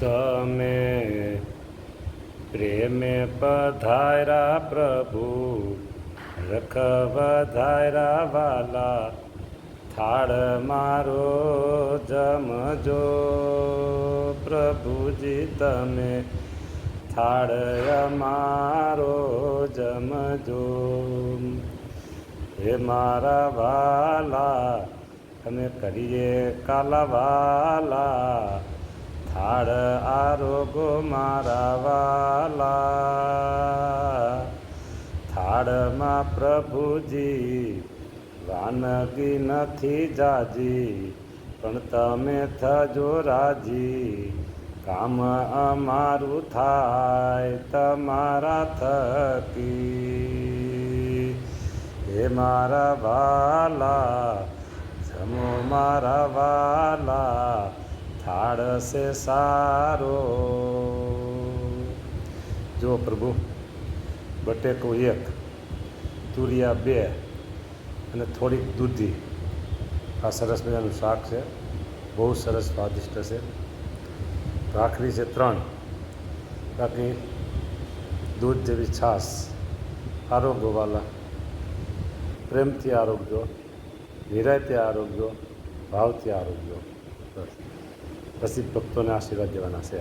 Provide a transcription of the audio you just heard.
તમે પ્રેમે પધાર્યા પ્રભુ, રખ વધાર્યા વાલા, થાળ મારો જમજો પ્રભુજી તમે, થાળ અમારો જમજો. હે મારા વાલા, તમે કરીએ કાલાવાલા, થાળ આરોગો મારા વાલા. થાળમાં પ્રભુજી વાનગી નથી જાજી, પણ તમે થજો રાજી, કામ અમારું થાય તમારા થકી. હે મારા વાલા, જમો મારા વાલા, થાળ છે સારો. જો પ્રભુ, બટેકું 1, તુરિયા 2 અને થોડીક દૂધી, આ સરસ મજાનું શાક છે, બહુ સરસ સ્વાદિષ્ટ છે. ભાખરી છે 3, બાકી દૂધ જેવી છાશ. આરોગ્યવાલા, પ્રેમથી આરોગજો, નિરાયતે આરોગજો, ભાવથી આરોગજો. બસ પછી ભક્તોને આશીર્વાદ દેવાના છે.